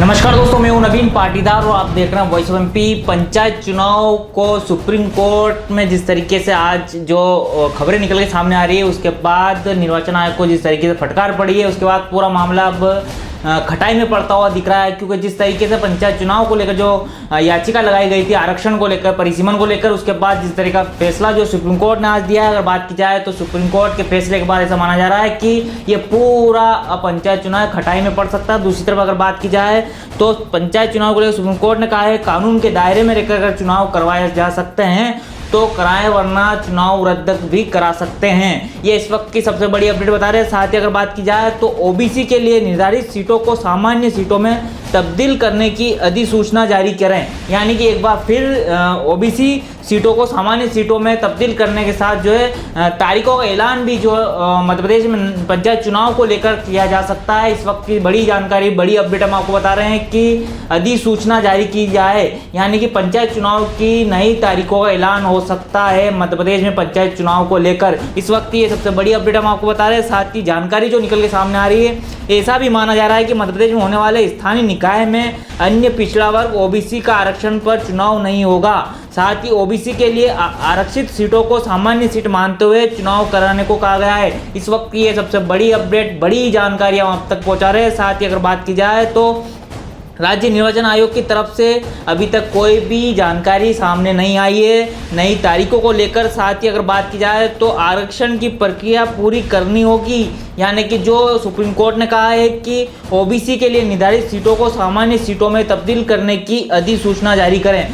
नमस्कार दोस्तों, मैं हूं नवीन पाटीदार और आप देख रहे हैं वॉइस ऑफ एमपी। पंचायत चुनाव को सुप्रीम कोर्ट में जिस तरीके से आज जो खबरें निकल के सामने आ रही है, उसके बाद निर्वाचन आयोग को जिस तरीके से फटकार पड़ी है, उसके बाद पूरा मामला अब खटाई में पड़ता हुआ दिख रहा है। क्योंकि जिस तरीके से पंचायत चुनाव को लेकर जो याचिका लगाई गई थी आरक्षण को लेकर, परिसीमन को लेकर, उसके बाद जिस तरह का फैसला जो सुप्रीम कोर्ट ने आज दिया है, अगर बात की जाए तो सुप्रीम कोर्ट के फैसले के बाद ऐसा माना जा रहा है कि ये पूरा पंचायत चुनाव खटाई में पड़ सकता है। दूसरी तरफ अगर बात की जाए तो पंचायत चुनाव को लेकर सुप्रीम कोर्ट ने कहा है कानून के दायरे में रहकर अगर चुनाव करवाए जा सकते हैं तो कराएं, वरना चुनाव रद्द भी करा सकते हैं। ये इस वक्त की सबसे बड़ी अपडेट बता रहे हैं। साथ ही अगर बात की जाए तो ओबीसी के लिए निर्धारित सीटों को सामान्य सीटों में तब्दील करने की अधिसूचना जारी करें। यानी कि एक बार फिर ओबीसी सीटों को सामान्य सीटों में तब्दील करने के साथ जो है तारीखों का ऐलान भी जो मध्य प्रदेश में पंचायत चुनाव को लेकर किया जा सकता है। इस वक्त की बड़ी जानकारी, बड़ी अपडेट हम आपको बता रहे हैं कि अधिसूचना जारी की जाए, यानी कि पंचायत चुनाव की नई तारीखों का ऐलान हो सकता है मध्य प्रदेश में पंचायत चुनाव को लेकर। इस वक्त ये सबसे बड़ी अपडेट हम आपको बता रहे हैं। साथ ही जानकारी जो निकल के सामने आ रही है, ऐसा भी माना जा रहा है कि मध्य प्रदेश में होने वाले स्थानीय निकाय में अन्य पिछड़ा वर्ग ओबीसी का आरक्षण पर चुनाव नहीं होगा। साथ ही ओबीसी के लिए आरक्षित सीटों को सामान्य सीट मानते हुए चुनाव कराने को कहा गया है। इस वक्त ये सबसे बड़ी अपडेट, बड़ी जानकारी हम आप तक पहुंचा रहे हैं। साथ ही अगर बात की जाए तो राज्य निर्वाचन आयोग की तरफ से अभी तक कोई भी जानकारी सामने नहीं आई है नई तारीखों को लेकर। साथ ही अगर बात की जाए तो आरक्षण की प्रक्रिया पूरी करनी होगी, यानी कि जो सुप्रीम कोर्ट ने कहा है कि ओबीसी के लिए निर्धारित सीटों को सामान्य सीटों में तब्दील करने की अधिसूचना जारी करें,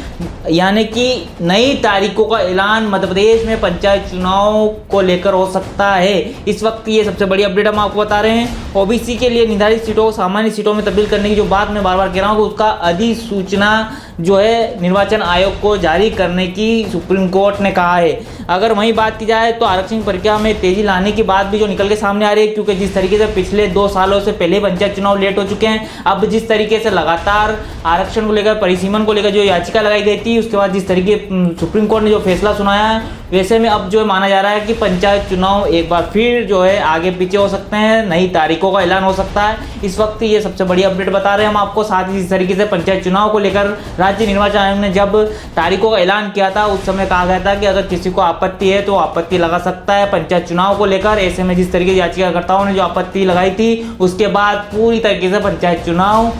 यानी कि नई तारीखों का ऐलान मध्य प्रदेश में पंचायत चुनाव को लेकर हो सकता है। इस वक्त ये सबसे बड़ी अपडेट हम आपको बता रहे हैं। ओबीसी के लिए निर्धारित सीटों को सामान्य सीटों में तब्दील करने की जो बात मैं बार बार कह रहा हूँ, उसका अधिसूचना जो है निर्वाचन आयोग को जारी करने की सुप्रीम कोर्ट ने कहा है। अगर वहीं बात की जाए तो आरक्षण प्रक्रिया में तेजी लाने की बात भी जो निकल के सामने आ रही है, क्योंकि जिस तरीके से पिछले 2 सालों से पहले पंचायत चुनाव लेट हो चुके हैं, अब जिस तरीके से लगातार आरक्षण को लेकर, परिसीमन को लेकर जो याचिका लगाई गई थी, उसके बाद जिस तरीके सुप्रीम कोर्ट ने जो फैसला सुनाया है, वैसे में अब जो माना जा रहा है कि पंचायत चुनाव एक बार फिर जो है आगे पीछे हो सकते हैं, नई तारीखों का ऐलान हो सकता है। इस वक्त ये सबसे बड़ी अपडेट बता रहे हैं हम आपको। साथ ही इस तरीके से पंचायत चुनाव को लेकर राज्य निर्वाचन आयोग ने जब तारीखों का ऐलान किया था, उस समय कहा गया था कि अगर किसी को आपत्ति है तो आपत्ति लगा सकता है पंचायत चुनाव को लेकर। ऐसे में जिस तरीके से याचिकाकर्ताओं ने जो आपत्ति लगाई थी, उसके बाद पूरी तरीके से पंचायत चुनाव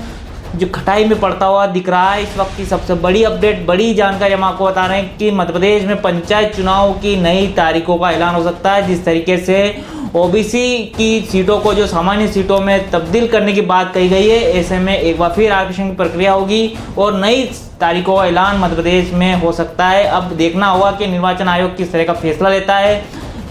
जो खटाई में पड़ता हुआ दिख रहा है। इस वक्त की सबसे बड़ी अपडेट, बड़ी जानकारी हम आपको बता रहे हैं कि मध्य प्रदेश में पंचायत चुनाव की नई तारीखों का ऐलान हो सकता है। जिस तरीके से ओबीसी की सीटों को जो सामान्य सीटों में तब्दील करने की बात कही गई है, ऐसे में एक बार फिर आरक्षण की प्रक्रिया होगी और नई तारीखों का ऐलान मध्य प्रदेश में हो सकता है। अब देखना होगा कि निर्वाचन आयोग किस तरह का फैसला लेता है।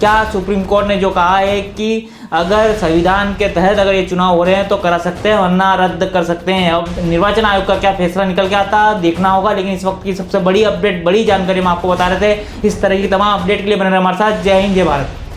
क्या सुप्रीम कोर्ट ने जो कहा है कि अगर संविधान के तहत अगर ये चुनाव हो रहे हैं तो करा सकते हैं, वरना रद्द कर सकते हैं। अब निर्वाचन आयोग का क्या फैसला निकल के आता देखना होगा। लेकिन इस वक्त की सबसे बड़ी अपडेट, बड़ी जानकारी हम आपको बता रहे थे। इस तरह की तमाम अपडेट के लिए बने रहे हमारे साथ। जय हिंद, जय भारत।